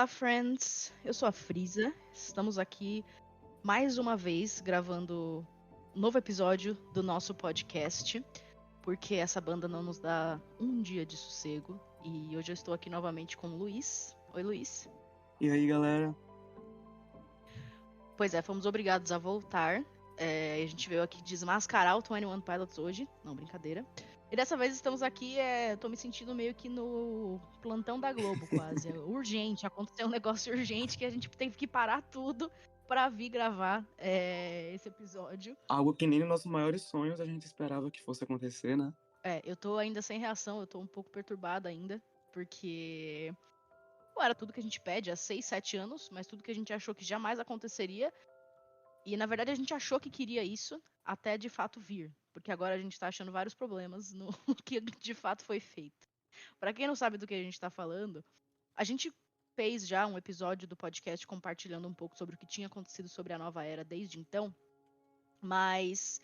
Olá, friends! Eu sou a Frieza. Estamos aqui mais uma vez gravando um novo episódio do nosso podcast, porque essa banda não nos dá um dia de sossego. E hoje eu estou aqui novamente com o Luiz. Oi, Luiz. E aí, galera? Pois é, fomos obrigados a voltar. A gente veio aqui desmascarar o 21 Pilots hoje. Não, brincadeira. E dessa vez estamos aqui, tô me sentindo meio que no plantão da Globo, quase. É urgente, aconteceu um negócio urgente que a gente teve que parar tudo pra vir gravar esse episódio. Algo que nem nos nossos maiores sonhos a gente esperava que fosse acontecer, né? Eu tô ainda sem reação, eu tô um pouco perturbada ainda, porque era tudo que a gente pede há 6, 7 anos, mas tudo que a gente achou que jamais aconteceria. E na verdade a gente achou que queria isso até de fato vir. Porque agora a gente tá achando vários problemas no que de fato foi feito. Pra quem não sabe do que a gente tá falando, a gente fez já um episódio do podcast compartilhando um pouco sobre o que tinha acontecido sobre a nova era desde então. Mas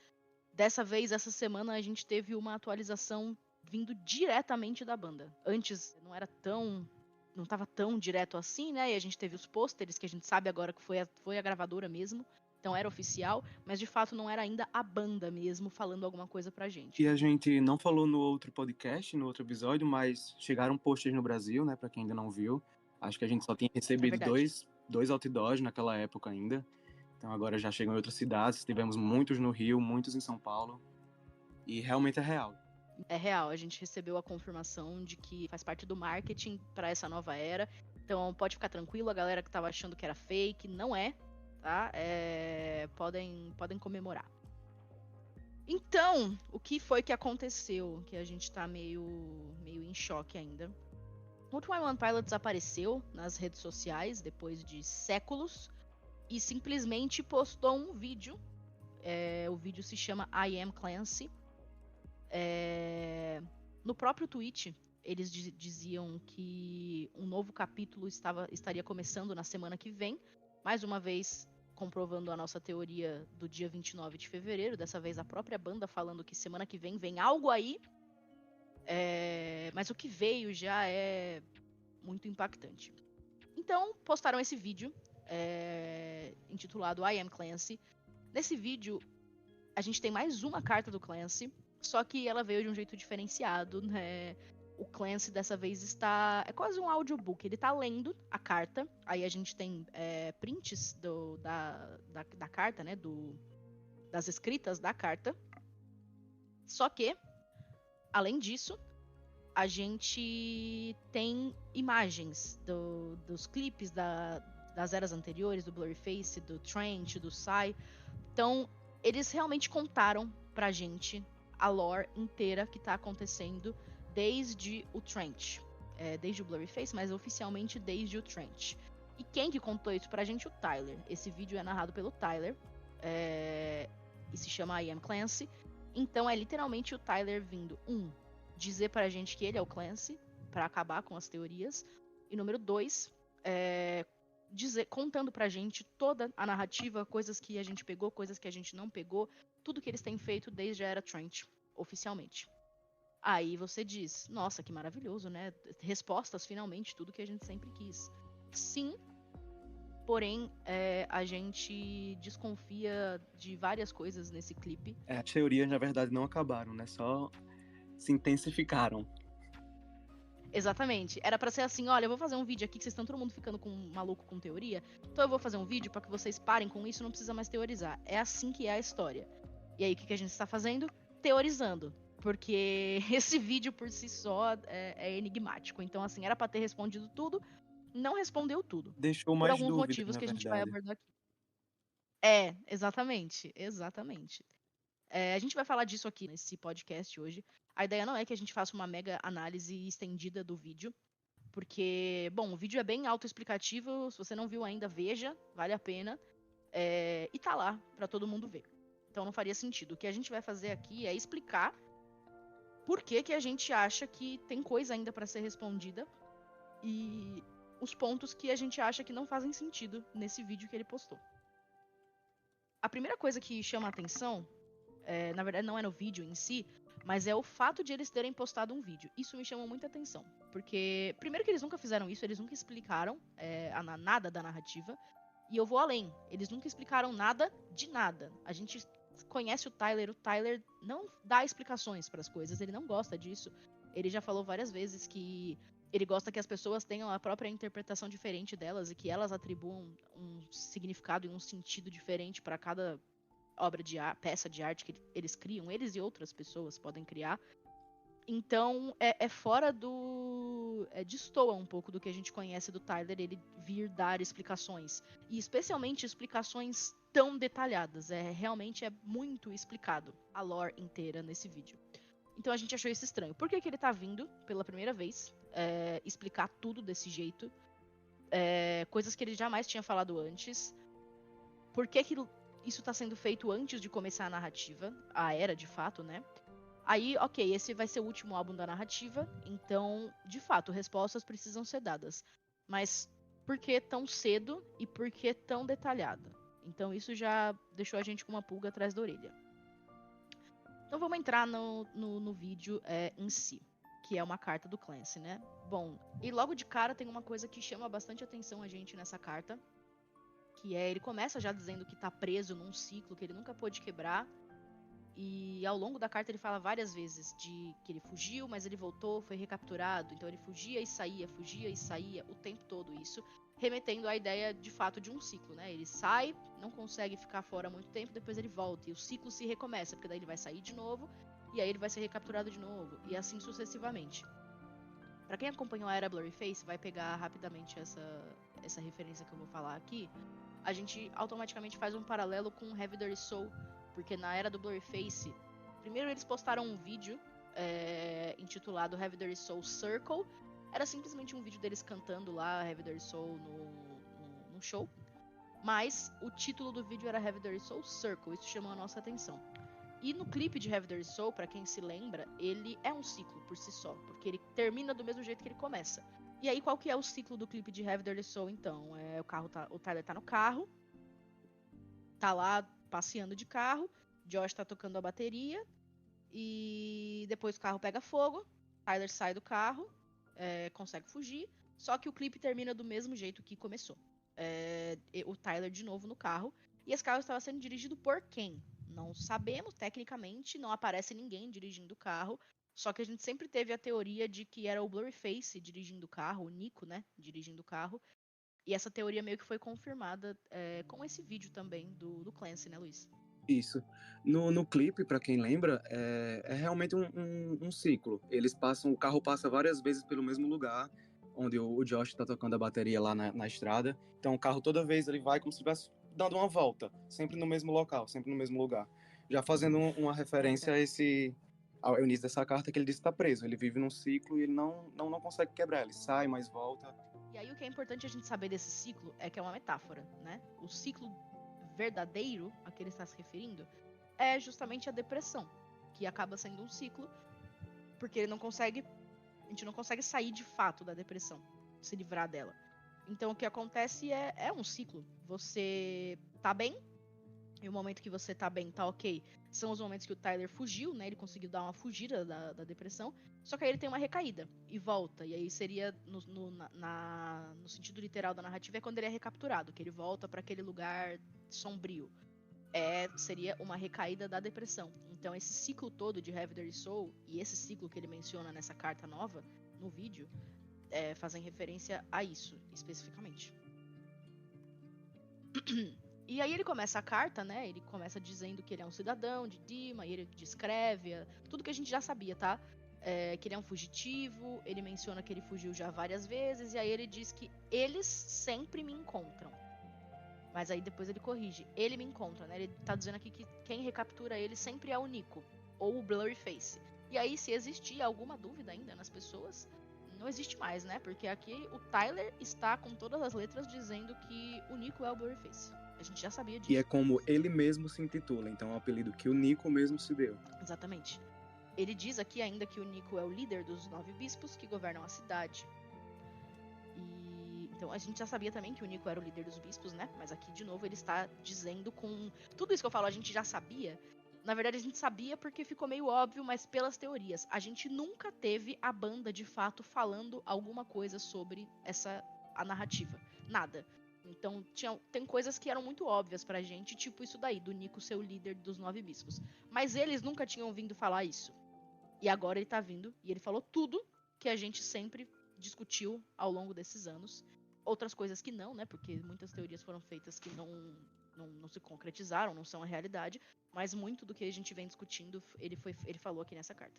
dessa vez, essa semana, a gente teve uma atualização vindo diretamente da banda. Antes não era tão. Não tava tão direto assim, né? E a gente teve os pôsteres, que a gente sabe agora que foi a gravadora mesmo. Então era oficial, mas de fato não era ainda a banda mesmo falando alguma coisa pra gente. E a gente não falou no outro podcast, no outro episódio, mas chegaram posters no Brasil, né? Pra quem ainda não viu. Acho que a gente só tinha recebido dois outdoors naquela época ainda. Então agora já chegam em outras cidades. Tivemos muitos no Rio, muitos em São Paulo. E realmente é real. É real, a gente recebeu a confirmação de que faz parte do marketing para essa nova era. Então pode ficar tranquilo, a galera que tava achando que era fake, não é, tá? Podem comemorar. Então, o que foi que aconteceu? Que a gente tá meio em choque ainda. O 21 Pilots apareceu nas redes sociais depois de séculos e simplesmente postou um vídeo. O vídeo se chama I Am Clancy. No próprio tweet, eles diziam que um novo capítulo estaria começando na semana que vem. Mais uma vez, comprovando a nossa teoria do dia 29 de fevereiro. Dessa vez, a própria banda falando que semana que vem algo aí. Mas o que veio já é muito impactante. Então, postaram esse vídeo intitulado I Am Clancy. Nesse vídeo, a gente tem mais uma carta do Clancy, só que ela veio de um jeito diferenciado, né? O Clancy dessa vez é quase um audiobook. Ele tá lendo a carta. Aí a gente tem prints da carta, né? Das escritas da carta. Só que, além disso, a gente tem imagens dos clipes das eras anteriores, do Blurryface, do Trent, do Psy. Então, eles realmente contaram pra gente a lore inteira que tá acontecendo desde o Trent. Desde o Blurryface, mas oficialmente desde o Trent. E quem que contou isso pra gente? O Tyler. Esse vídeo é narrado pelo Tyler. E se chama I Am Clancy. Então é literalmente o Tyler vindo, dizer pra gente que ele é o Clancy, pra acabar com as teorias. E número 2, contando pra gente toda a narrativa, coisas que a gente pegou, coisas que a gente não pegou, tudo que eles têm feito desde a era Trent, oficialmente. Aí você diz, nossa, que maravilhoso, né? Respostas, finalmente, tudo que a gente sempre quis. Sim, porém, a gente desconfia de várias coisas nesse clipe. As teorias, na verdade, não acabaram, né? Só se intensificaram. Exatamente. Era pra ser assim, olha, eu vou fazer um vídeo aqui que vocês estão todo mundo ficando maluco com teoria. Então eu vou fazer um vídeo pra que vocês parem com isso, não precisa mais teorizar. É assim que é a história. E aí, o que a gente está fazendo? Teorizando. Porque esse vídeo por si só é enigmático. Então, assim, era pra ter respondido tudo, não respondeu tudo. Deixou Por mais alguns dúvidas, motivos na que a gente vai verdade. abordar aqui. Exatamente. A gente vai falar disso aqui nesse podcast hoje. A ideia não é que a gente faça uma mega análise estendida do vídeo, porque, bom, o vídeo é bem autoexplicativo. Se você não viu ainda, veja, vale a pena. E tá lá pra todo mundo ver. Então não faria sentido. O que a gente vai fazer aqui é explicar por que a gente acha que tem coisa ainda pra ser respondida e os pontos que a gente acha que não fazem sentido nesse vídeo que ele postou. A primeira coisa que chama a atenção, na verdade não é no vídeo em si, Mas é o fato de eles terem postado um vídeo. Isso me chama muita atenção. Porque, primeiro que eles nunca fizeram isso, eles nunca explicaram nada da narrativa. E eu vou além. Eles nunca explicaram nada de nada. A gente conhece o Tyler não dá explicações para as coisas, ele não gosta disso. Ele já falou várias vezes que ele gosta que as pessoas tenham a própria interpretação diferente delas e que elas atribuam um significado e um sentido diferente para cada obra de peça de arte que eles criam, eles e outras pessoas podem criar. Então, é fora do... destoa um pouco do que a gente conhece do Tyler, ele vir dar explicações. E especialmente explicações tão detalhadas. Realmente é muito explicado a lore inteira nesse vídeo. Então a gente achou isso estranho. Por que ele tá vindo pela primeira vez explicar tudo desse jeito? Coisas que ele jamais tinha falado antes. Por que isso tá sendo feito antes de começar a narrativa? A era, de fato, né? Aí, ok, esse vai ser o último álbum da narrativa, então, de fato, respostas precisam ser dadas. Mas por que tão cedo e por que tão detalhada? Então isso já deixou a gente com uma pulga atrás da orelha. Então vamos entrar no vídeo em si, que é uma carta do Clancy, né? Bom, e logo de cara tem uma coisa que chama bastante atenção a gente nessa carta, que ele começa já dizendo que tá preso num ciclo que ele nunca pôde quebrar. E ao longo da carta ele fala várias vezes de que ele fugiu, mas ele voltou, foi recapturado. Então ele fugia e saía o tempo todo isso, remetendo à ideia de fato de um ciclo, né? Ele sai, não consegue ficar fora muito tempo, depois ele volta e o ciclo se recomeça, porque daí ele vai sair de novo e aí ele vai ser recapturado de novo e assim sucessivamente. Pra quem acompanhou a era Blurryface, vai pegar rapidamente essa referência que eu vou falar aqui. A gente automaticamente faz um paralelo com Heavy Dirty Soul, porque na era do Blurryface, primeiro eles postaram um vídeo intitulado Heavy Dirty Soul Circle. Era simplesmente um vídeo deles cantando lá Heavy Dirty Soul num show. Mas o título do vídeo era Heavy Dirty Soul Circle, isso chamou a nossa atenção. E no clipe de Heavy Dirty Soul, pra quem se lembra, ele é um ciclo por si só, porque ele termina do mesmo jeito que ele começa. E aí, qual que é o ciclo do clipe de Heavy Dirty Soul, então? O Tyler tá no carro, tá lá passeando de carro, Josh tá tocando a bateria, e depois o carro pega fogo, Tyler sai do carro, consegue fugir, só que o clipe termina do mesmo jeito que começou. O Tyler de novo no carro, e esse carro estava sendo dirigido por quem? Não sabemos, tecnicamente, não aparece ninguém dirigindo o carro, só que a gente sempre teve a teoria de que era o Blurryface dirigindo o carro, o Nico, né, dirigindo o carro, e essa teoria meio que foi confirmada com esse vídeo também do Clancy, né, Luiz? Isso. No clipe, pra quem lembra, é realmente um ciclo. O carro passa várias vezes pelo mesmo lugar, onde o Josh tá tocando a bateria lá na estrada. Então o carro toda vez ele vai como se estivesse dando uma volta, sempre no mesmo local, sempre no mesmo lugar. Já fazendo uma referência ao início dessa carta, que ele disse que tá preso. Ele vive num ciclo e ele não consegue quebrar. Ele sai, mas volta. E aí o que é importante a gente saber desse ciclo é que é uma metáfora, né? O ciclo verdadeiro a que ele está se referindo é justamente a depressão, que acaba sendo um ciclo, porque a gente não consegue sair de fato da depressão, se livrar dela. Então o que acontece é um ciclo. Você tá bem, e o momento que você tá bem, tá ok, são os momentos que o Tyler fugiu, né? Ele conseguiu dar uma fugida da depressão, só que aí ele tem uma recaída e volta. E aí seria, no sentido literal da narrativa, é quando ele é recapturado, que ele volta para aquele lugar sombrio. Seria uma recaída da depressão. Então esse ciclo todo de Heavy Dirty Soul, e esse ciclo que ele menciona nessa carta nova, no vídeo, fazem referência a isso, especificamente. E aí ele começa a carta, né? Ele começa dizendo que ele é um cidadão de Dima, e ele descreve tudo que a gente já sabia, tá? Que ele é um fugitivo, ele menciona que ele fugiu já várias vezes, e aí ele diz que eles sempre me encontram. Mas aí depois ele corrige, ele me encontra, né? Ele tá dizendo aqui que quem recaptura ele sempre é o Nico, ou o Blurryface. E aí, se existir alguma dúvida ainda nas pessoas, não existe mais, né? Porque aqui o Tyler está com todas as letras dizendo que o Nico é o Blurryface. A gente já sabia disso. E é como ele mesmo se intitula, então é um apelido que o Nico mesmo se deu. Exatamente. Ele diz aqui ainda que o Nico é o líder dos 9 bispos que governam a cidade. Então a gente já sabia também que o Nico era o líder dos bispos, né? Mas aqui, de novo, ele está dizendo com... Tudo isso que eu falo, a gente já sabia. Na verdade, a gente sabia porque ficou meio óbvio, mas pelas teorias. A gente nunca teve a banda, de fato, falando alguma coisa sobre a narrativa. Nada. Então, tem coisas que eram muito óbvias pra gente, tipo isso daí, do Nico ser o líder dos 9 bispos. Mas eles nunca tinham ouvido falar isso. E agora ele tá vindo, e ele falou tudo que a gente sempre discutiu ao longo desses anos. Outras coisas que não, né? Porque muitas teorias foram feitas que não se concretizaram, não são a realidade. Mas muito do que a gente vem discutindo, ele falou aqui nessa carta.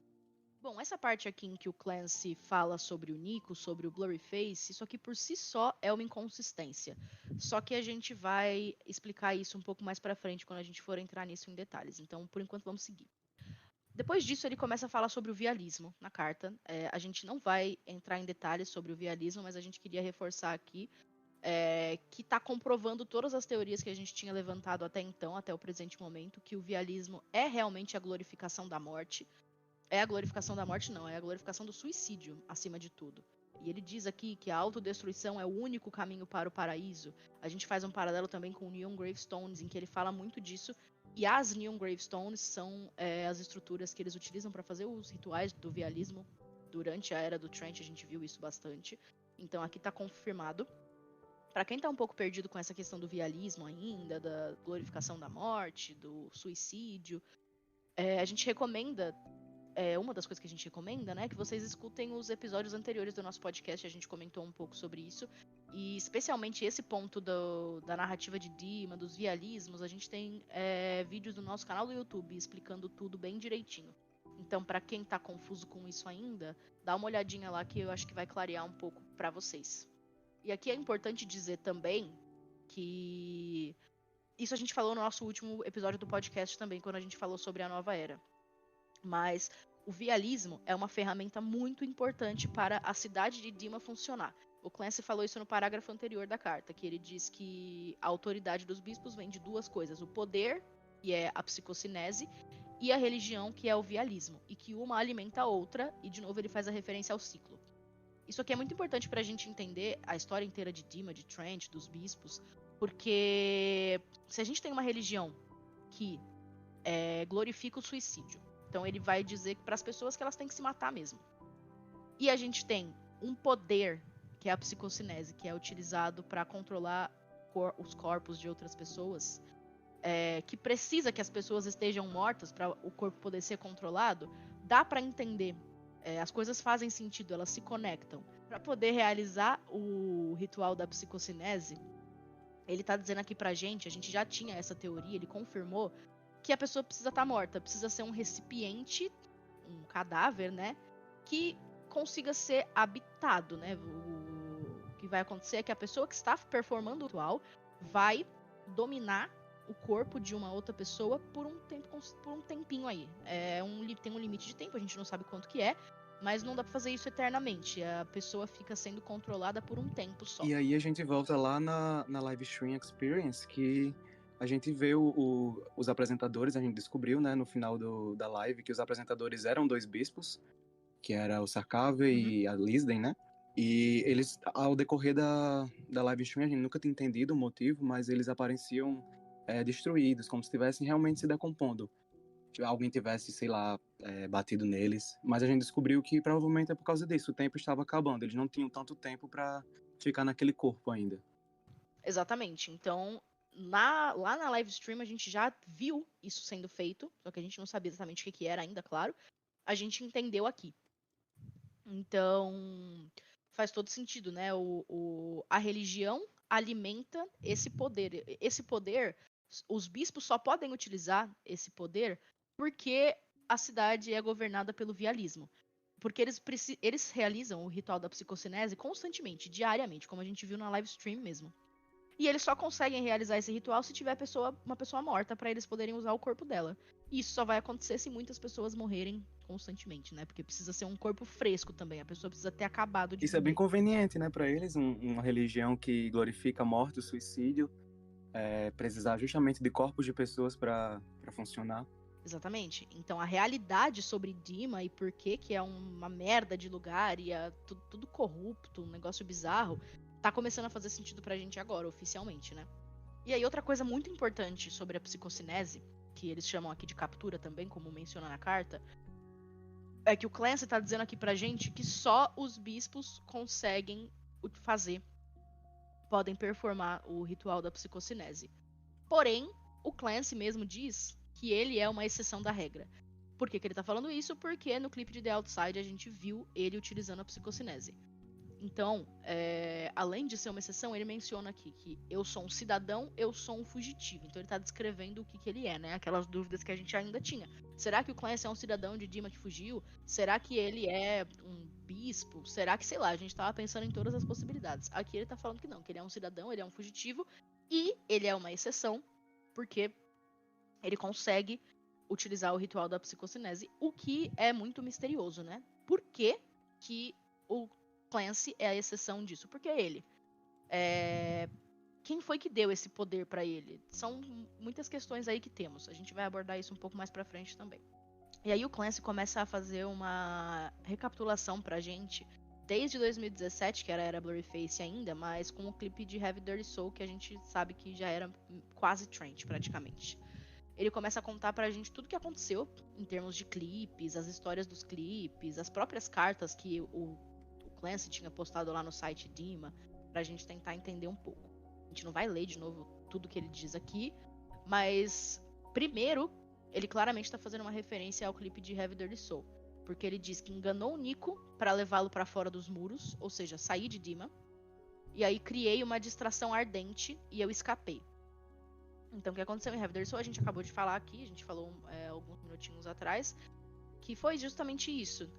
Bom, essa parte aqui em que o Clancy fala sobre o Nico, sobre o Blurryface, isso aqui por si só é uma inconsistência. Só que a gente vai explicar isso um pouco mais pra frente quando a gente for entrar nisso em detalhes. Então, por enquanto, vamos seguir. Depois disso, ele começa a falar sobre o vialismo na carta. A gente não vai entrar em detalhes sobre o vialismo, mas a gente queria reforçar aqui que está comprovando todas as teorias que a gente tinha levantado até então, até o presente momento, que o vialismo é realmente a glorificação da morte. É a glorificação da morte, não, é a glorificação do suicídio, acima de tudo. E ele diz aqui que a autodestruição é o único caminho para o paraíso. A gente faz um paralelo também com o Neon Gravestones, em que ele fala muito disso. E as Neon Gravestones são as estruturas que eles utilizam para fazer os rituais do vialismo. Durante a Era do Trent, a gente viu isso bastante. Então aqui está confirmado. Para quem tá um pouco perdido com essa questão do vialismo ainda, da glorificação da morte, do suicídio, a gente recomenda, uma das coisas que a gente recomenda, né, que vocês escutem os episódios anteriores do nosso podcast, a gente comentou um pouco sobre isso, e especialmente esse ponto da narrativa de Dima, dos vialismos, a gente tem vídeos no nosso canal do YouTube explicando tudo bem direitinho. Então, para quem tá confuso com isso ainda, dá uma olhadinha lá que eu acho que vai clarear um pouco para vocês. E aqui é importante dizer também que isso a gente falou no nosso último episódio do podcast também, quando a gente falou sobre a nova era. Mas o vialismo é uma ferramenta muito importante para a cidade de Dima funcionar. O Clancy falou isso no parágrafo anterior da carta, que ele diz que a autoridade dos bispos vem de duas coisas: o poder, que é a psicocinese, e a religião, que é o vialismo, e que uma alimenta a outra, e de novo ele faz a referência ao ciclo. Isso aqui é muito importante pra gente entender a história inteira de Dima, de Trent, dos bispos, porque se a gente tem uma religião que glorifica o suicídio, então ele vai dizer para as pessoas que elas têm que se matar mesmo. E a gente tem um poder, que é a psicocinese, que é utilizado para controlar os corpos de outras pessoas, que precisa que as pessoas estejam mortas para o corpo poder ser controlado, dá para entender. As coisas fazem sentido, elas se conectam. Para poder realizar o ritual da psicocinese, ele tá dizendo aqui pra gente, a gente já tinha essa teoria, ele confirmou que a pessoa precisa estar morta, precisa ser um recipiente, um cadáver, né, que consiga ser habitado, né? O que vai acontecer é que a pessoa que está performando o ritual vai dominar o corpo de uma outra pessoa por um tempinho aí. Tem um limite de tempo, a gente não sabe quanto que é, mas não dá pra fazer isso eternamente. A pessoa fica sendo controlada por um tempo só. E aí a gente volta lá na Live Stream Experience, que a gente vê os apresentadores, a gente descobriu, né, no final da live, que os apresentadores eram 2 bispos, que era o Sarkave e a Lisden, né? E eles, ao decorrer da live stream, a gente nunca tinha entendido o motivo, mas eles apareciam destruídos, como se estivessem realmente se decompondo. Alguém tivesse, sei lá, batido neles. Mas a gente descobriu que provavelmente é por causa disso. O tempo estava acabando. Eles não tinham tanto tempo para ficar naquele corpo ainda. Exatamente. Então, lá na live stream a gente já viu isso sendo feito, só que a gente não sabia exatamente o que era ainda, claro. A gente entendeu aqui. Então, faz todo sentido, né? A religião alimenta esse poder. Esse poder, os bispos só podem utilizar esse poder porque a cidade é governada pelo vialismo. Porque eles realizam o ritual da psicocinese constantemente, diariamente, como a gente viu na live stream mesmo. E eles só conseguem realizar esse ritual se tiver uma pessoa morta para eles poderem usar o corpo dela. E isso só vai acontecer se muitas pessoas morrerem constantemente, né? Porque precisa ser um corpo fresco também. A pessoa precisa ter acabado de Isso é morrer. bem conveniente, né, para eles, uma religião que glorifica a morte, o suicídio, precisar justamente de corpos de pessoas para funcionar. Exatamente. Então a realidade sobre Dima e por que é uma merda de lugar e tudo corrupto, um negócio bizarro, tá começando a fazer sentido pra gente agora, oficialmente, né? E aí outra coisa muito importante sobre a psicocinese que eles chamam aqui de captura também, como menciona na carta, é que o Clancy tá dizendo aqui pra gente que só os bispos conseguem podem performar o ritual da psicocinese. Porém, o Clancy mesmo diz que ele é uma exceção da regra. Por que ele tá falando isso? Porque no clipe de The Outside a gente viu ele utilizando a psicocinese. Então, além de ser uma exceção, ele menciona aqui que eu sou um cidadão, eu sou um fugitivo. Então ele tá descrevendo o que ele é, né? Aquelas dúvidas que a gente ainda tinha. Será que o Clancy é um cidadão de Dima que fugiu? Será que ele é um bispo? Será que, sei lá, a gente tava pensando em todas as possibilidades. Aqui ele tá falando que não, que ele é um cidadão, ele é um fugitivo e ele é uma exceção, porque ele consegue utilizar o ritual da psicocinese, o que é muito misterioso, né? Por que que o Clancy é a exceção disso? Porque ele. Quem foi que deu esse poder pra ele? São muitas questões aí que temos. A gente vai abordar isso um pouco mais pra frente também. E aí o Clancy começa a fazer uma recapitulação pra gente desde 2017, que era Blurryface ainda, mas com o clipe de Heavy Dirty Soul, que a gente sabe que já era quase trend, praticamente. Ele começa a contar pra gente tudo o que aconteceu em termos de clipes, as histórias dos clipes, as próprias cartas que o Clancy tinha postado lá no site Dima, pra gente tentar entender um pouco. A gente não vai ler de novo tudo que ele diz aqui, mas primeiro, ele claramente tá fazendo uma referência ao clipe de Heavy Dirty Soul, porque ele diz que enganou o Nico pra levá-lo pra fora dos muros, ou seja, sair de Dima, e aí criei uma distração ardente e eu escapei. Então, o que aconteceu em Heavy Dirty Soul, a gente acabou de falar aqui, a gente falou alguns minutinhos atrás, que foi justamente isso.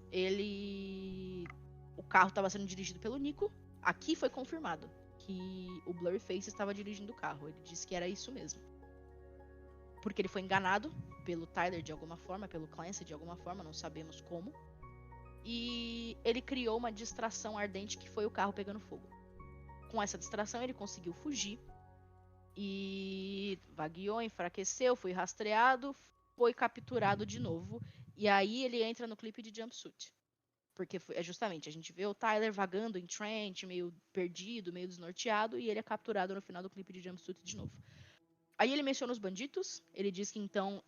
O carro estava sendo dirigido pelo Nico. Aqui foi confirmado que o Blurryface estava dirigindo o carro. Ele disse que era isso mesmo. Porque ele foi enganado pelo Tyler de alguma forma, pelo Clancy de alguma forma, não sabemos como. E ele criou uma distração ardente que foi o carro pegando fogo. Com essa distração, ele conseguiu fugir. E vagueou, enfraqueceu, foi rastreado, foi capturado de novo. E aí ele entra no clipe de Jumpsuit. Porque justamente, a gente vê o Tyler vagando em Trent, meio perdido, meio desnorteado, e ele é capturado no final do clipe de Jumpsuit de novo. Aí ele menciona os bandidos, ele diz que então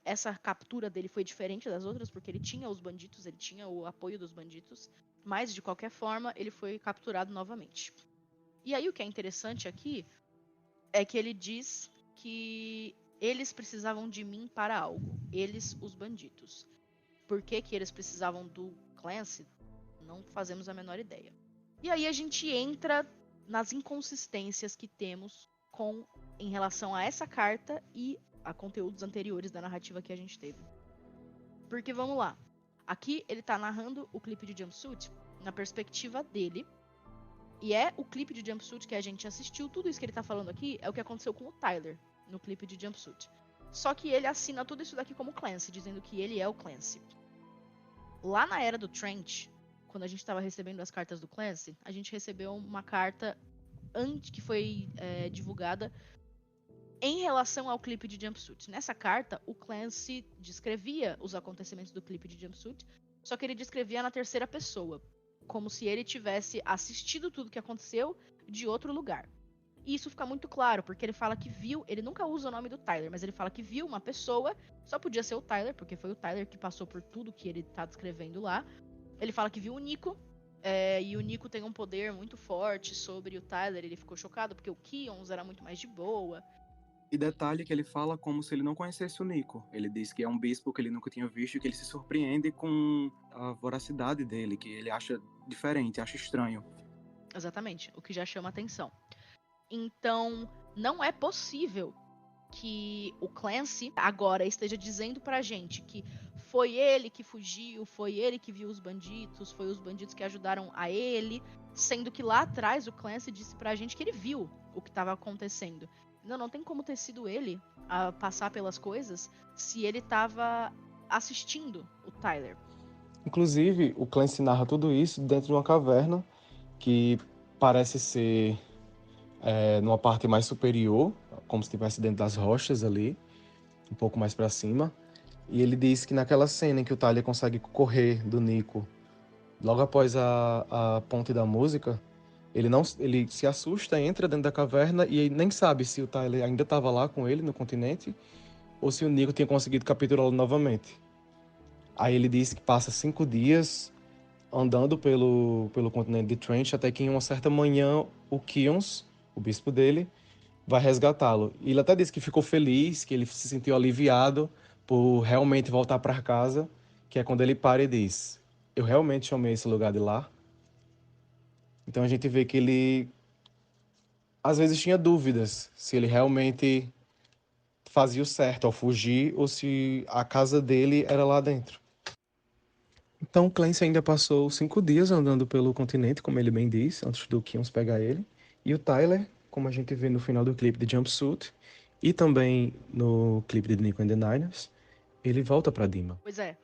essa captura dele foi diferente das outras, porque ele tinha os bandidos, ele tinha o apoio dos bandidos, mas de qualquer forma ele foi capturado novamente. E aí o que é interessante aqui é que ele diz que eles precisavam de mim para algo. Eles, os bandidos. Por que que eles precisavam do Clancy? Não fazemos a menor ideia. E aí a gente entra nas inconsistências que temos em relação a essa carta e a conteúdos anteriores da narrativa que a gente teve. Porque vamos lá. Aqui ele tá narrando o clipe de Jumpsuit na perspectiva dele. E é o clipe de Jumpsuit que a gente assistiu. Tudo isso que ele tá falando aqui é o que aconteceu com o Tyler no clipe de Jumpsuit. Só que ele assina tudo isso daqui como Clancy, dizendo que ele é o Clancy. Lá na era do Trent, quando a gente estava recebendo as cartas do Clancy, a gente recebeu uma carta que foi divulgada em relação ao clipe de Jumpsuit. Nessa carta, o Clancy descrevia os acontecimentos do clipe de Jumpsuit, só que ele descrevia na terceira pessoa, como se ele tivesse assistido tudo que aconteceu de outro lugar. E isso fica muito claro, porque ele fala que viu, ele nunca usa o nome do Tyler, mas ele fala que viu uma pessoa, só podia ser o Tyler, porque foi o Tyler que passou por tudo que ele tá descrevendo lá. Ele fala que viu o Nico, e o Nico tem um poder muito forte sobre o Tyler, ele ficou chocado porque o Keons era muito mais de boa. E detalhe que ele fala como se ele não conhecesse o Nico. Ele diz que é um bispo que ele nunca tinha visto e que ele se surpreende com a voracidade dele, que ele acha diferente, acha estranho. Exatamente, o que já chama atenção. Então, não é possível que o Clancy agora esteja dizendo pra gente que foi ele que fugiu, foi ele que viu os bandidos, foi os bandidos que ajudaram a ele, sendo que lá atrás o Clancy disse pra gente que ele viu o que estava acontecendo. Não tem como ter sido ele a passar pelas coisas se ele estava assistindo o Tyler. Inclusive, o Clancy narra tudo isso dentro de uma caverna que parece ser numa parte mais superior, como se estivesse dentro das rochas ali, um pouco mais para cima. E ele diz que naquela cena em que o Tyler consegue correr do Nico, logo após a ponte da música, ele se assusta, entra dentro da caverna e nem sabe se o Tyler ainda estava lá com ele no continente ou se o Nico tinha conseguido capturá-lo novamente. Aí ele disse que passa 5 dias andando pelo continente de Trench, até que em uma certa manhã o Kions, o bispo dele, vai resgatá-lo. E ele até disse que ficou feliz, que ele se sentiu aliviado por realmente voltar para casa, que é quando ele para e diz: eu realmente chamei esse lugar de lá. Então a gente vê que ele às vezes tinha dúvidas se ele realmente fazia o certo ao fugir ou se a casa dele era lá dentro. Então Clancy ainda passou 5 dias andando pelo continente, como ele bem disse, antes do Kions pegar ele. E o Tyler, como a gente vê no final do clipe de Jumpsuit e também no clipe de Nico and the Niners, ele volta pra Dima. Pois é,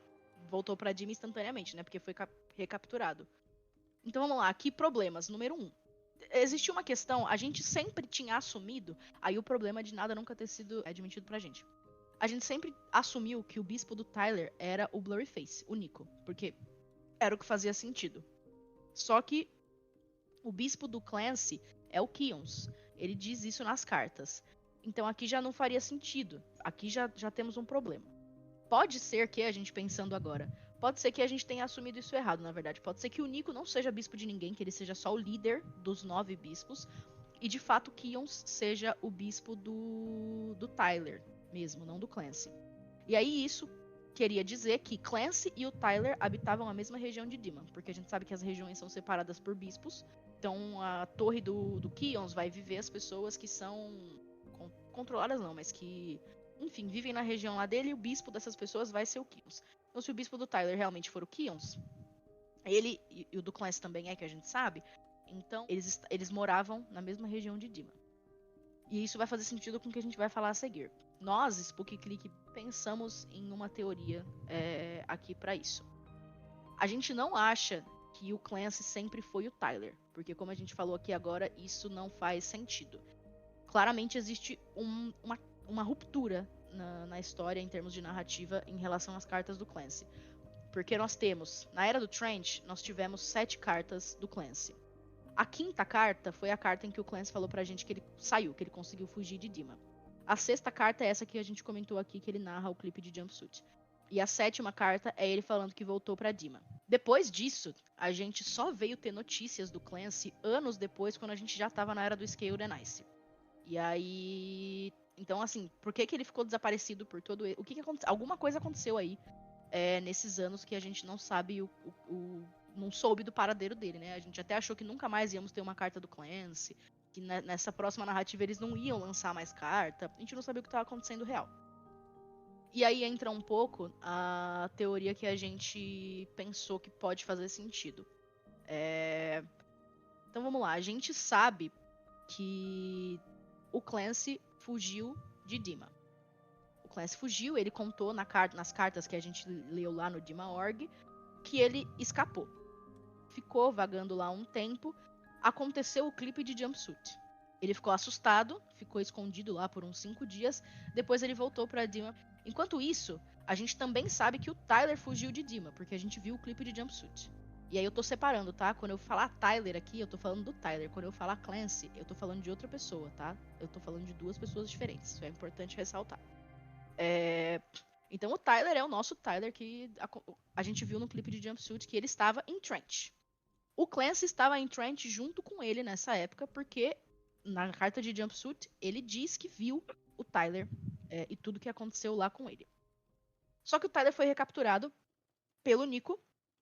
voltou pra Dima instantaneamente, né? Porque foi recapturado. Então vamos lá, aqui problemas. Número 1. Existiu uma questão, a gente sempre tinha assumido, aí o problema de nada nunca ter sido admitido pra gente. A gente sempre assumiu que o bispo do Tyler era o Blurryface, o Nico, porque era o que fazia sentido. Só que o bispo do Clancy é o Kions. Ele diz isso nas cartas. Então aqui já não faria sentido. Aqui já temos um problema. Pode ser que, a gente pensando agora, pode ser que a gente tenha assumido isso errado, na verdade. Pode ser que o Nico não seja bispo de ninguém, que ele seja só o líder dos 9 bispos. E de fato o Kions seja o bispo do Tyler mesmo, não do Clancy. E aí isso queria dizer que Clancy e o Tyler habitavam a mesma região de Dima, porque a gente sabe que as regiões são separadas por bispos. Então a torre do Kions vai viver as pessoas que são controladas não, mas que, enfim, vivem na região lá dele, e o bispo dessas pessoas vai ser o Kions. Então se o bispo do Tyler realmente for o Kions, ele e o do Clancy também que a gente sabe, então eles moravam na mesma região de Dima. E isso vai fazer sentido com o que a gente vai falar a seguir. Nós, Spook Click, pensamos em uma teoria aqui pra isso. A gente não acha que o Clancy sempre foi o Tyler, porque como a gente falou aqui agora, isso não faz sentido. Claramente existe uma ruptura na história em termos de narrativa em relação às cartas do Clancy. Porque nós temos, na Era do Trench, nós tivemos 7 cartas do Clancy. A 5ª carta foi a carta em que o Clancy falou pra gente que ele saiu, que ele conseguiu fugir de Dima. A 6ª carta é essa que a gente comentou aqui, que ele narra o clipe de Jumpsuit. E a 7ª carta é ele falando que voltou pra Dima. Depois disso, a gente só veio ter notícias do Clancy anos depois, quando a gente já tava na Era do Scaled and Ice. E aí... Então, assim, por que ele ficou desaparecido por todo... O que aconteceu? Alguma coisa aconteceu aí nesses anos que a gente não sabe não soube do paradeiro dele, né? A gente até achou que nunca mais íamos ter uma carta do Clancy, que nessa próxima narrativa eles não iam lançar mais carta, a gente não sabia o que estava acontecendo real. E aí entra um pouco a teoria que a gente pensou que pode fazer sentido. Então vamos lá, a gente sabe que o Clancy fugiu de Dima. O Clancy fugiu, ele contou nas cartas que a gente leu lá no Dima.org que ele escapou. Ficou vagando lá um tempo, aconteceu o clipe de Jumpsuit. Ele ficou assustado, ficou escondido lá por uns 5 dias, depois ele voltou pra Dima. Enquanto isso, a gente também sabe que o Tyler fugiu de Dima, porque a gente viu o clipe de Jumpsuit. E aí eu tô separando, tá? Quando eu falar Tyler aqui, eu tô falando do Tyler. Quando eu falar Clancy, eu tô falando de outra pessoa, tá? Eu tô falando de 2 pessoas diferentes, isso é importante ressaltar. Então o Tyler é o nosso Tyler que a gente viu no clipe de Jumpsuit, que ele estava em Trench. O Clancy estava em Trench junto com ele nessa época, porque na carta de Jumpsuit ele diz que viu o Tyler e tudo que aconteceu lá com ele. Só que o Tyler foi recapturado pelo Nico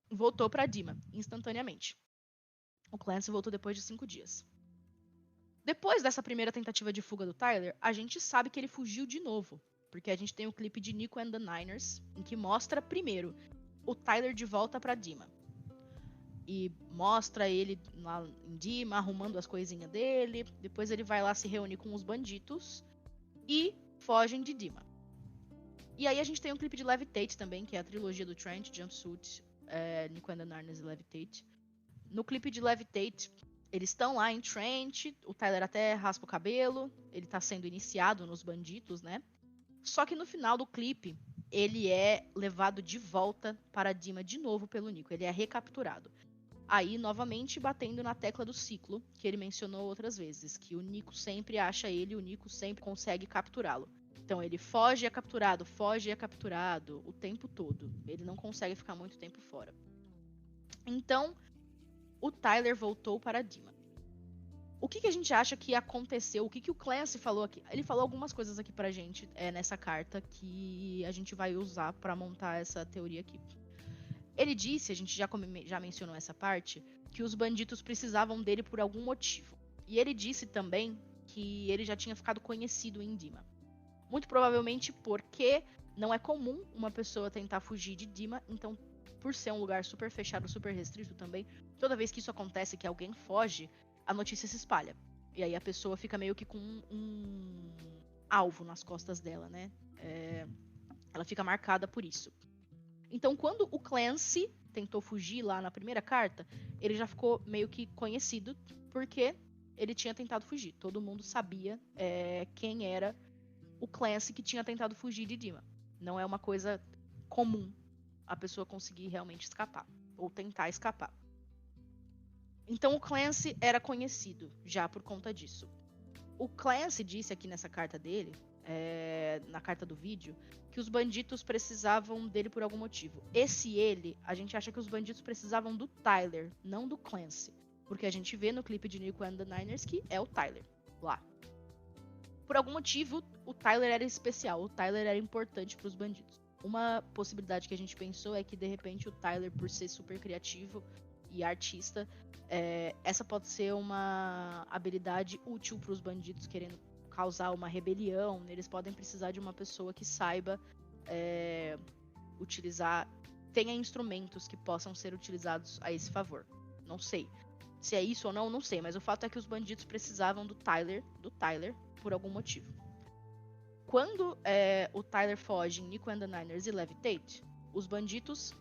e voltou pra Dima instantaneamente. O Clancy voltou depois de 5 dias. Depois dessa primeira tentativa de fuga do Tyler, a gente sabe que ele fugiu de novo, porque a gente tem o clipe de Nico and the Niners, em que mostra primeiro o Tyler de volta pra Dima. E mostra ele lá em Dima, arrumando as coisinhas dele. Depois ele vai lá se reunir com os bandidos e fogem de Dima. E aí a gente tem um clipe de Levitate também, que é a trilogia do Trench, Jumpsuit, Nico and the Niners e Levitate. No clipe de Levitate, eles estão lá em Trench, o Tyler até raspa o cabelo, ele tá sendo iniciado nos bandidos, né? Só que no final do clipe, ele é levado de volta para Dima de novo pelo Nico, ele é recapturado. Aí, novamente, batendo na tecla do ciclo, que ele mencionou outras vezes, que o Nico sempre acha ele, o Nico sempre consegue capturá-lo. Então ele foge e é capturado o tempo todo. Ele não consegue ficar muito tempo fora. Então, o Tyler voltou para Dima. O que a gente acha que aconteceu? O que o Clancy falou aqui? Ele falou algumas coisas aqui pra gente nessa carta que a gente vai usar pra montar essa teoria aqui. Ele disse, a gente já mencionou essa parte, que os bandidos precisavam dele por algum motivo. E ele disse também que ele já tinha ficado conhecido em Dima. Muito provavelmente porque não é comum uma pessoa tentar fugir de Dima, então, por ser um lugar super fechado, super restrito também, toda vez que isso acontece, que alguém foge, a notícia se espalha. E aí a pessoa fica meio que com um alvo nas costas dela, né? Ela fica marcada por isso. Então, quando o Clancy tentou fugir lá na primeira carta, ele já ficou meio que conhecido, porque ele tinha tentado fugir. Todo mundo sabia quem era o Clancy que tinha tentado fugir de Dima. Não é uma coisa comum a pessoa conseguir realmente escapar, ou tentar escapar. Então o Clancy era conhecido já por conta disso. O Clancy disse aqui nessa carta dele, na carta do vídeo, que os bandidos precisavam dele por algum motivo. A gente acha que os bandidos precisavam do Tyler, não do Clancy. Porque a gente vê no clipe de Nico and the Niners que é o Tyler lá. Por algum motivo, o Tyler era especial, o Tyler era importante para os bandidos. Uma possibilidade que a gente pensou é que, de repente, o Tyler, por ser super criativo e artista, essa pode ser uma habilidade útil para os bandidos querendo causar uma rebelião. Eles podem precisar de uma pessoa que saiba utilizar, tenha instrumentos que possam ser utilizados a esse favor. Não sei. Se é isso ou não sei, mas o fato é que os bandidos precisavam do Tyler, por algum motivo. Quando o Tyler foge em Nico and the Niners e Levitate, os bandidos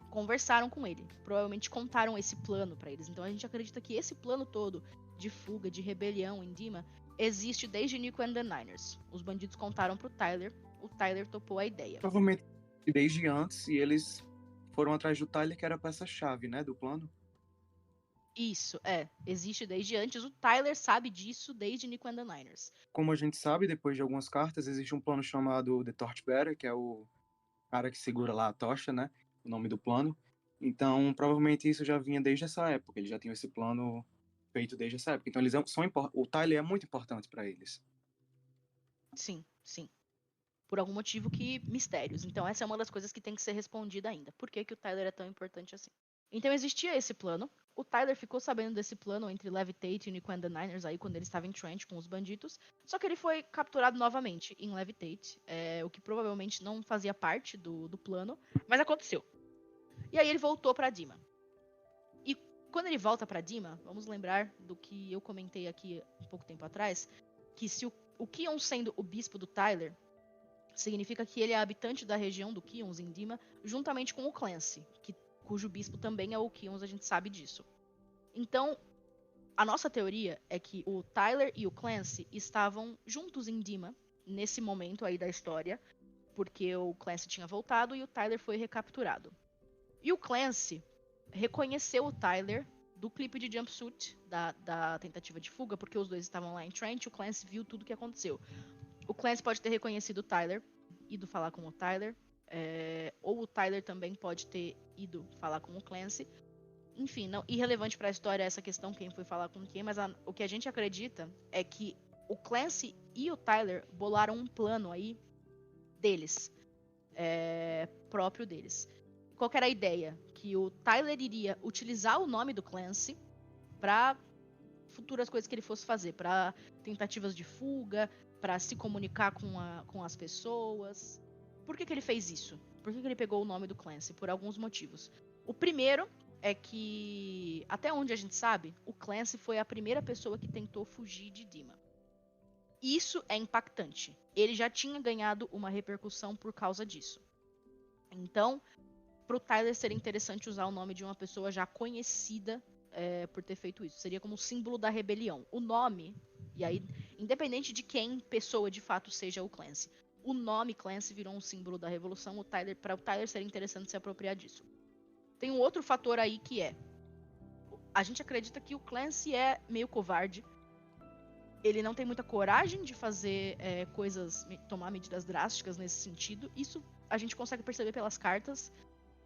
conversaram com ele. Provavelmente contaram esse plano pra eles. Então a gente acredita que esse plano todo de fuga, de rebelião em Dima, existe desde Nico and the Niners. Os bandidos contaram pro Tyler, o Tyler topou a ideia. Provavelmente desde antes, e eles foram atrás do Tyler, que era a peça-chave, né, do plano. Isso, existe desde antes. O Tyler sabe disso desde Nico and the Niners. Como a gente sabe, depois de algumas cartas, existe um plano chamado The Torchbearer, que é o cara que segura lá a tocha, né? O nome do plano. Então, provavelmente isso já vinha desde essa época. Eles já tinham esse plano feito desde essa época. Então, o Tyler é muito importante para eles. Sim. Por algum motivo mistérios. Então, essa é uma das coisas que tem que ser respondida ainda. Por que o Tyler é tão importante assim? Então, existia esse plano. O Tyler ficou sabendo desse plano entre Levitate e Nico and the Niners, aí quando ele estava em Trench com os bandidos. Só que ele foi capturado novamente em Levitate, o que provavelmente não fazia parte do plano, mas aconteceu. E aí ele voltou para Dima. E quando ele volta para Dima, vamos lembrar do que eu comentei aqui um pouco tempo atrás, que se o Kion sendo o bispo do Tyler, significa que ele é habitante da região do Kions em Dima, juntamente com o Clancy, cujo bispo também é o Kions, a gente sabe disso. Então, a nossa teoria é que o Tyler e o Clancy estavam juntos em Dima, nesse momento aí da história, porque o Clancy tinha voltado e o Tyler foi recapturado. E o Clancy reconheceu o Tyler do clipe de jumpsuit, da tentativa de fuga, porque os dois estavam lá em Trent, o Clancy viu tudo o que aconteceu. O Clancy pode ter reconhecido o Tyler, ido falar com o Tyler, ou o Tyler também pode ter ido falar com o Clancy. Enfim, não irrelevante para a história essa questão quem foi falar com quem, mas o que a gente acredita é que o Clancy e o Tyler bolaram um plano aí deles, próprio deles. Qual que era a ideia? Que o Tyler iria utilizar o nome do Clancy para futuras coisas que ele fosse fazer, para tentativas de fuga, para se comunicar com as pessoas. Por que ele fez isso? Por que ele pegou o nome do Clancy? Por alguns motivos. O primeiro é que, até onde a gente sabe, o Clancy foi a primeira pessoa que tentou fugir de Dima. Isso é impactante. Ele já tinha ganhado uma repercussão por causa disso. Então, para o Tyler seria interessante usar o nome de uma pessoa já conhecida por ter feito isso. Seria como símbolo da rebelião. O nome, e aí, independente de quem pessoa de fato seja o Clancy, o nome Clancy virou um símbolo da revolução. Para o Tyler seria interessante se apropriar disso. Tem um outro fator aí que a gente acredita que o Clancy é meio covarde. ele não tem muita coragem de fazer tomar medidas drásticas nesse sentido. Isso a gente consegue perceber pelas cartas.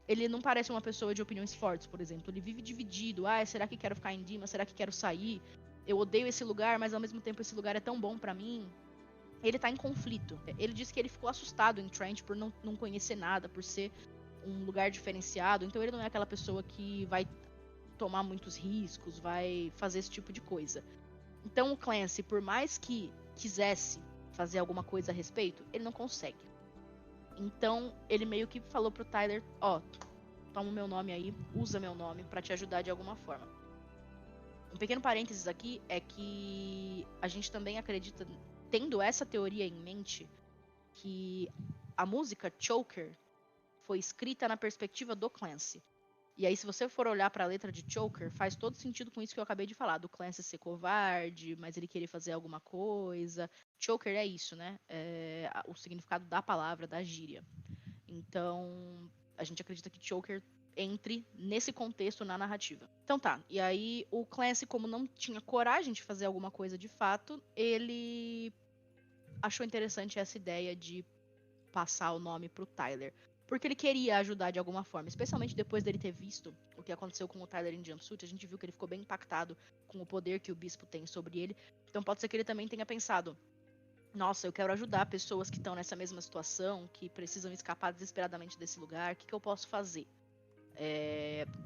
Ele não parece uma pessoa de opiniões fortes, por exemplo. Ele vive dividido. Será que quero ficar em Dima? Será que quero sair? Eu odeio esse lugar, mas ao mesmo tempo esse lugar é tão bom pra mim. Ele tá em conflito. Ele disse que ele ficou assustado em Trent por não conhecer nada, por ser um lugar diferenciado. Então ele não é aquela pessoa que vai tomar muitos riscos, vai fazer esse tipo de coisa. Então o Clancy, por mais que quisesse fazer alguma coisa a respeito, ele não consegue. Então ele meio que falou pro Tyler, toma o meu nome aí, usa meu nome pra te ajudar de alguma forma. Um pequeno parênteses aqui é que a gente também acredita, tendo essa teoria em mente, que a música Choker foi escrita na perspectiva do Clancy. E aí, se você for olhar para a letra de Choker, faz todo sentido com isso que eu acabei de falar, do Clancy ser covarde, mas ele querer fazer alguma coisa. Choker é isso, né? É o significado da palavra, da gíria. Então, a gente acredita que Choker entre nesse contexto na narrativa. Então tá, e aí o Clancy, como não tinha coragem de fazer alguma coisa de fato, ele achou interessante essa ideia de passar o nome pro Tyler. Porque ele queria ajudar de alguma forma, especialmente depois dele ter visto o que aconteceu com o Tyler em Jumpsuit. A gente viu que ele ficou bem impactado com o poder que o bispo tem sobre ele. Então pode ser que ele também tenha pensado, nossa, eu quero ajudar pessoas que estão nessa mesma situação, que precisam escapar desesperadamente desse lugar, o que eu posso fazer?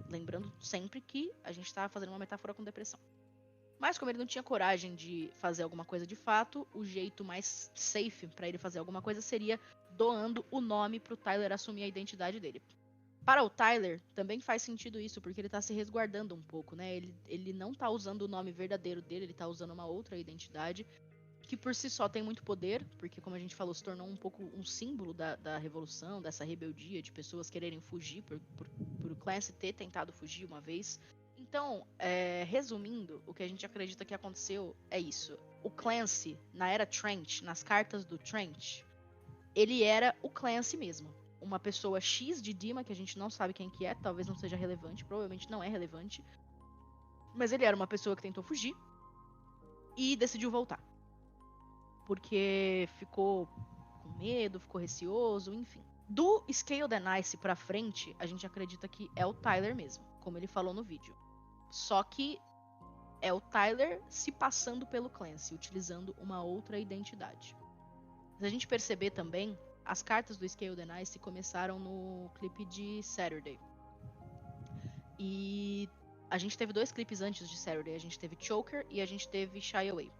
Lembrando sempre que a gente tá fazendo uma metáfora com depressão. Mas como ele não tinha coragem de fazer alguma coisa de fato, o jeito mais safe pra ele fazer alguma coisa seria doando o nome pro Tyler assumir a identidade dele. Para o Tyler, também faz sentido isso, porque ele tá se resguardando um pouco, né? Ele não tá usando o nome verdadeiro dele, ele tá usando uma outra identidade, que por si só tem muito poder, porque como a gente falou, se tornou um pouco um símbolo da revolução, dessa rebeldia, de pessoas quererem fugir, por Clancy ter tentado fugir uma vez. Então, resumindo, o que a gente acredita que aconteceu é isso. O Clancy, na era Trent, nas cartas do Trent, ele era o Clancy mesmo. Uma pessoa X de Dima, que a gente não sabe quem que é, talvez não seja relevante, provavelmente não é relevante. Mas ele era uma pessoa que tentou fugir e decidiu voltar. Porque ficou com medo, ficou receoso, enfim. Do Scale the Nice pra frente, a gente acredita que é o Tyler mesmo, como ele falou no vídeo. Só que é o Tyler se passando pelo Clancy, utilizando uma outra identidade. Se a gente perceber também, as cartas do Scale the Nice começaram no clipe de Saturday. E a gente teve 2 clipes antes de Saturday. A gente teve Choker e a gente teve Shy Away.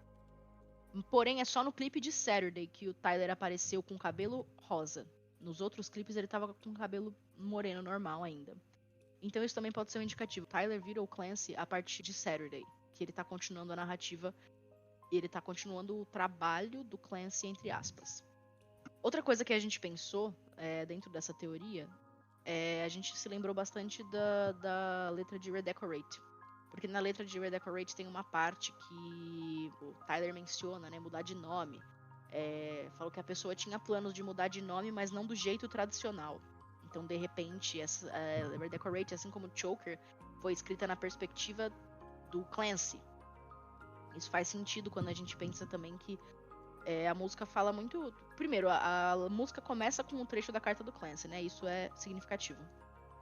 Porém, é só no clipe de Saturday que o Tyler apareceu com cabelo rosa. Nos outros clipes ele tava com cabelo moreno normal ainda. Então isso também pode ser um indicativo. Tyler vira o Clancy a partir de Saturday, que ele tá continuando a narrativa, ele tá continuando o trabalho do Clancy, entre aspas. Outra coisa que a gente pensou dentro dessa teoria, a gente se lembrou bastante da letra de Redecorate. Porque na letra de Redecorate tem uma parte que o Tyler menciona, né, mudar de nome. Falou que a pessoa tinha planos de mudar de nome, mas não do jeito tradicional. Então, de repente, essa Redecorate, assim como Choker, foi escrita na perspectiva do Clancy. Isso faz sentido quando a gente pensa também que a música fala muito... Primeiro, a música começa com um trecho da carta do Clancy, né? Isso é significativo.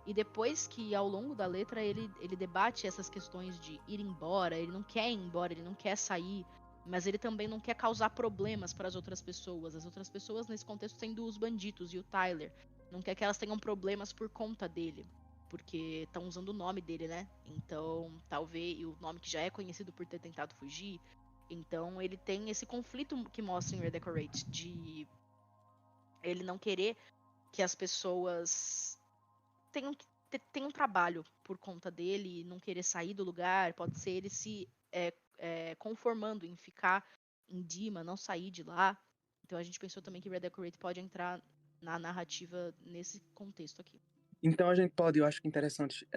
E depois que, ao longo da letra, ele debate essas questões de ir embora, ele não quer ir embora, ele não quer sair, mas ele também não quer causar problemas para as outras pessoas. As outras pessoas, nesse contexto, sendo os bandidos e o Tyler. Não quer que elas tenham problemas por conta dele, porque estão usando o nome dele, né? Então, talvez, e o nome que já é conhecido por ter tentado fugir. Então, ele tem esse conflito que mostra em Redecorate, de ele não querer que as pessoas tenham trabalho por conta dele, não querer sair do lugar, pode ser ele se conformando em ficar em Dima, não sair de lá. Então a gente pensou também que Redecorate pode entrar na narrativa nesse contexto aqui. Então a gente pode, eu acho que interessante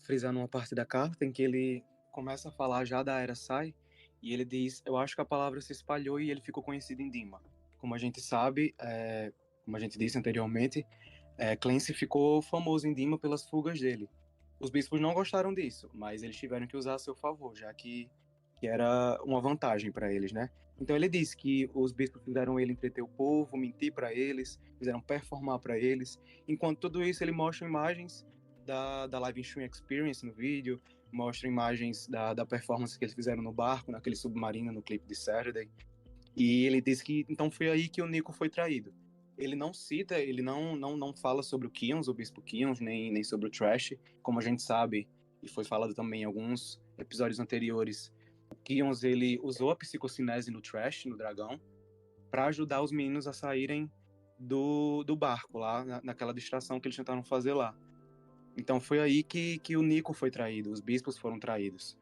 frisar numa parte da carta em que ele começa a falar já da Era Sai, e ele diz, eu acho que a palavra se espalhou e ele ficou conhecido em Dima. Como a gente sabe, como a gente disse anteriormente, Clancy ficou famoso em Dima pelas fugas dele. Os bispos não gostaram disso, mas eles tiveram que usar a seu favor, já que que era uma vantagem para eles, né? Então ele disse que os bispos fizeram ele entreter o povo, mentir para eles, fizeram performar para eles. Enquanto tudo isso, ele mostra imagens da Live Stream Experience no vídeo, mostra imagens da performance que eles fizeram no barco, naquele submarino, no clipe de Saturday. E ele disse que então foi aí que o Nico foi traído. Ele não cita, ele não fala sobre o Kions, o bispo Kions, nem sobre o Trash, como a gente sabe, e foi falado também em alguns episódios anteriores. O Kions, ele usou a psicocinese no Trash, no dragão, para ajudar os meninos a saírem do barco lá, naquela distração que eles tentaram fazer lá. Então foi aí que o Nico foi traído, os bispos foram traídos.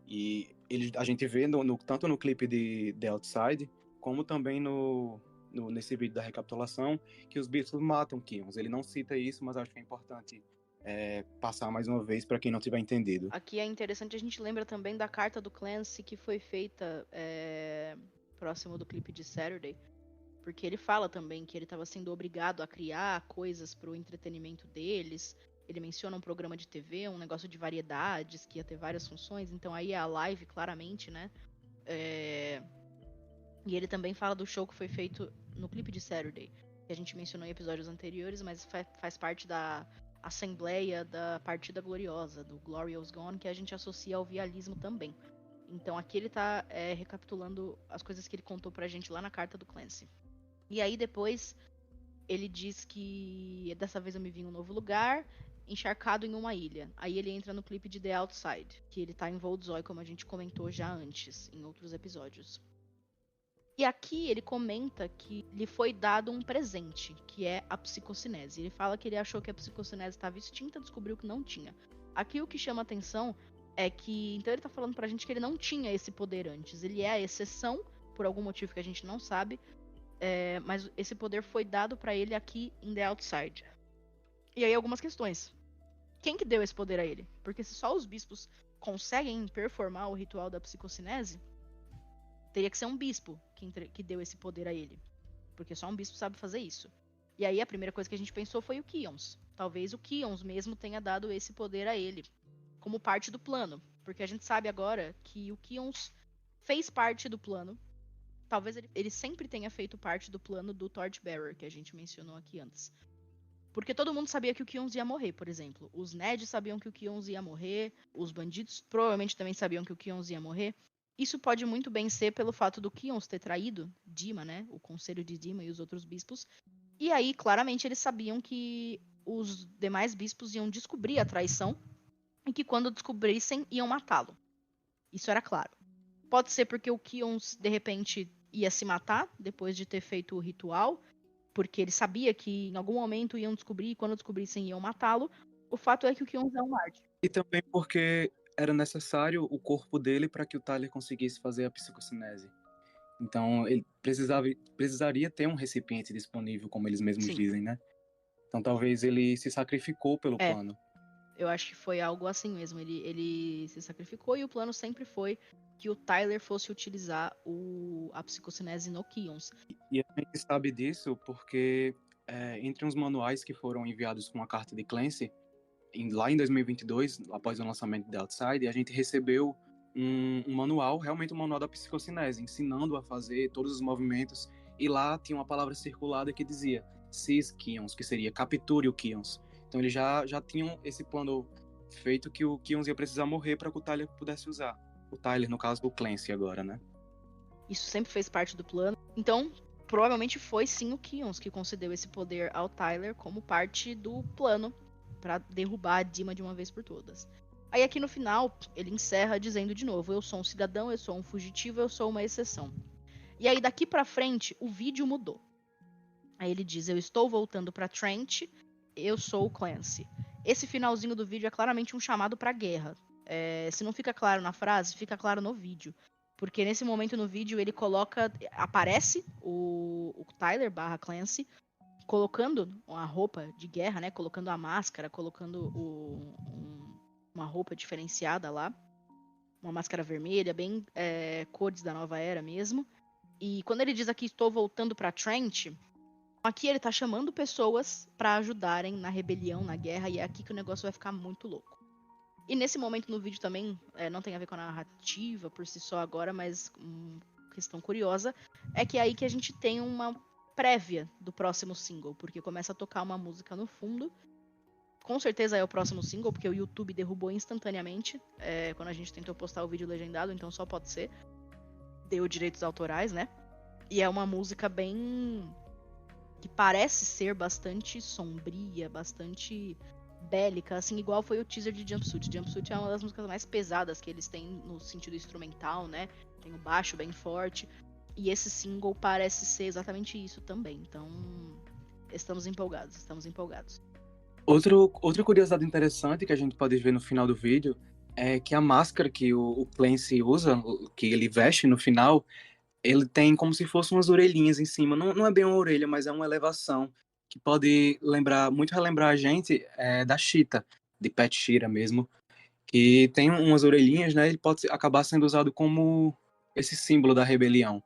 E a gente vê tanto no clipe de The Outside, como também nesse vídeo da recapitulação, que os bispos matam Kions. Ele não cita isso, mas acho que é importante passar mais uma vez para quem não tiver entendido. Aqui é interessante, a gente lembra também da carta do Clancy que foi feita próximo do clipe de Saturday, porque ele fala também que ele estava sendo obrigado a criar coisas para o entretenimento deles. Ele menciona um programa de TV, um negócio de variedades, que ia ter várias funções, então aí é a live, claramente, né? E ele também fala do show que foi feito no clipe de Saturday, que a gente mencionou em episódios anteriores, mas faz parte da Assembleia da Partida Gloriosa, do Glorious Gone, que a gente associa ao vialismo também. Então aqui ele tá recapitulando as coisas que ele contou pra gente lá na carta do Clancy. E aí depois ele diz que dessa vez eu me vi em um novo lugar, encharcado em uma ilha. Aí ele entra no clipe de The Outside, que ele tá em Voltzoy, como a gente comentou já antes, em outros episódios. E aqui ele comenta que lhe foi dado um presente, que é a psicocinese. Ele fala que ele achou que a psicocinese estava extinta, descobriu que não tinha. Aqui o que chama atenção é que, então ele tá falando pra gente que ele não tinha esse poder antes. Ele é a exceção, por algum motivo que a gente não sabe, mas esse poder foi dado pra ele aqui em The Outside. E aí algumas questões. Quem que deu esse poder a ele? Porque se só os bispos conseguem performar o ritual da psicocinese, teria que ser um bispo que deu esse poder a ele. Porque só um bispo sabe fazer isso. E aí a primeira coisa que a gente pensou foi o Kions. Talvez o Kions mesmo tenha dado esse poder a ele, como parte do plano. Porque a gente sabe agora que o Kions fez parte do plano. Talvez ele sempre tenha feito parte do plano do Torchbearer, que a gente mencionou aqui antes. Porque todo mundo sabia que o Kions ia morrer, por exemplo. Os Ned sabiam que o Kions ia morrer. Os bandidos provavelmente também sabiam que o Kions ia morrer. Isso pode muito bem ser pelo fato do Kions ter traído Dima, né? O conselho de Dima e os outros bispos. E aí, claramente, eles sabiam que os demais bispos iam descobrir a traição e que quando descobrissem, iam matá-lo. Isso era claro. Pode ser porque o Kions, de repente, ia se matar depois de ter feito o ritual, porque ele sabia que em algum momento iam descobrir e quando descobrissem iam matá-lo. O fato é que o Kions é um Lorde. E também porque era necessário o corpo dele para que o Tyler conseguisse fazer a psicocinese. Então, ele precisaria ter um recipiente disponível, como eles mesmos dizem, né? Então, talvez ele se sacrificou pelo plano. Eu acho que foi algo assim mesmo. Ele se sacrificou e o plano sempre foi que o Tyler fosse utilizar a psicocinese no Kions. E a gente sabe disso porque, entre uns manuais que foram enviados com a carta de Clancy, lá em 2022, após o lançamento de The Outside, a gente recebeu um manual, realmente um manual da psicocinese, ensinando a fazer todos os movimentos, e lá tinha uma palavra circulada que dizia Seize Kions, que seria capture o Kions. Então eles já tinham esse plano feito que o Kions ia precisar morrer para que o Tyler pudesse usar. O Tyler, no caso do Clancy agora, né? Isso sempre fez parte do plano. Então, provavelmente foi sim o Kions que concedeu esse poder ao Tyler como parte do plano para derrubar a Dima de uma vez por todas. Aí aqui no final, ele encerra dizendo de novo: eu sou um cidadão, eu sou um fugitivo, eu sou uma exceção. E aí daqui pra frente, o vídeo mudou. Aí ele diz: eu estou voltando pra Trent, eu sou o Clancy. Esse finalzinho do vídeo é claramente um chamado pra guerra. Se não fica claro na frase, fica claro no vídeo. Porque nesse momento no vídeo ele aparece o Tyler / Clancy, colocando uma roupa de guerra, né? Colocando a máscara, colocando uma roupa diferenciada lá. Uma máscara vermelha, bem cores da Nova Era mesmo. E quando ele diz aqui, estou voltando pra Trent, aqui ele tá chamando pessoas pra ajudarem na rebelião, na guerra, e é aqui que o negócio vai ficar muito louco. E nesse momento no vídeo também, não tem a ver com a narrativa por si só agora, mas uma questão curiosa, é que é aí que a gente tem uma prévia do próximo single, porque começa a tocar uma música no fundo. Com certeza é o próximo single, porque o YouTube derrubou instantaneamente quando a gente tentou postar o vídeo legendado, então só pode ser. Deu direitos autorais, né? E é uma música bem... que parece ser bastante sombria, bastante bélica, assim, igual foi o teaser de Jumpsuit. Jumpsuit é uma das músicas mais pesadas que eles têm no sentido instrumental, né? Tem o baixo bem forte. E esse single parece ser exatamente isso também. Então, estamos empolgados. Outra curiosidade interessante que a gente pode ver no final do vídeo é que a máscara que o Clancy usa, que ele veste no final, ele tem como se fossem umas orelhinhas em cima. Não é bem uma orelha, mas é uma elevação que pode relembrar a gente da Cheetah, de Pet Cheetah mesmo, que tem umas orelhinhas, né? Ele pode acabar sendo usado como esse símbolo da rebelião.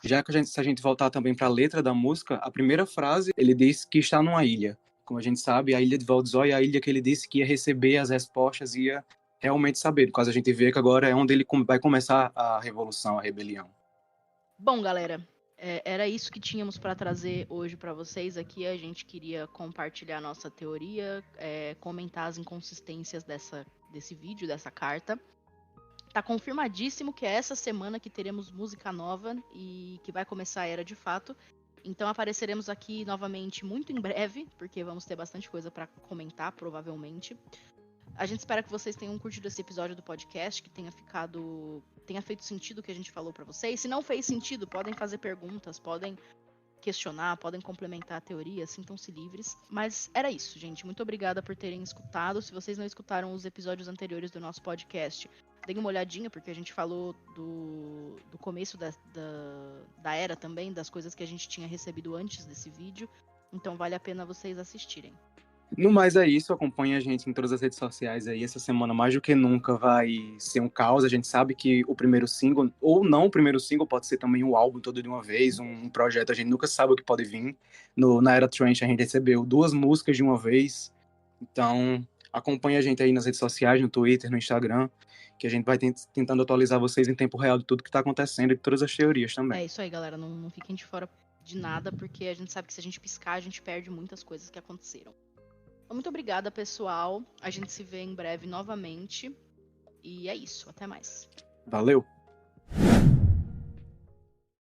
Já que se a gente voltar também para a letra da música, a primeira frase, ele diz que está numa ilha. Como a gente sabe, a ilha de Valdzói é a ilha que ele disse que ia receber as respostas e ia realmente saber. Caso a gente vê que agora é onde ele vai começar a revolução, a rebelião. Bom, galera, era isso que tínhamos para trazer hoje para vocês aqui. A gente queria compartilhar nossa teoria, comentar as inconsistências desse vídeo, dessa carta. Tá confirmadíssimo que é essa semana que teremos música nova e que vai começar a era de fato. Então apareceremos aqui novamente muito em breve, porque vamos ter bastante coisa para comentar, provavelmente. A gente espera que vocês tenham curtido esse episódio do podcast, que tenha feito sentido o que a gente falou para vocês. Se não fez sentido, podem fazer perguntas, podem questionar, podem complementar a teoria, sintam-se livres. Mas era isso, gente. Muito obrigada por terem escutado. Se vocês não escutaram os episódios anteriores do nosso podcast, deem uma olhadinha, porque a gente falou do começo da era também, das coisas que a gente tinha recebido antes desse vídeo. Então vale a pena vocês assistirem. No mais é isso, acompanhe a gente em todas as redes sociais aí. Essa semana, mais do que nunca, vai ser um caos. A gente sabe que o primeiro single, ou não o primeiro single, pode ser também um álbum todo de uma vez, um projeto. A gente nunca sabe o que pode vir. Na Era Trench a gente recebeu 2 músicas de uma vez. Então, acompanhe a gente aí nas redes sociais, no Twitter, no Instagram, que a gente vai tentando atualizar vocês em tempo real de tudo que tá acontecendo e de todas as teorias também. É isso aí, galera. Não fiquem de fora de nada, porque a gente sabe que se a gente piscar, a gente perde muitas coisas que aconteceram. Muito obrigada, pessoal. A gente se vê em breve novamente. E é isso. Até mais. Valeu!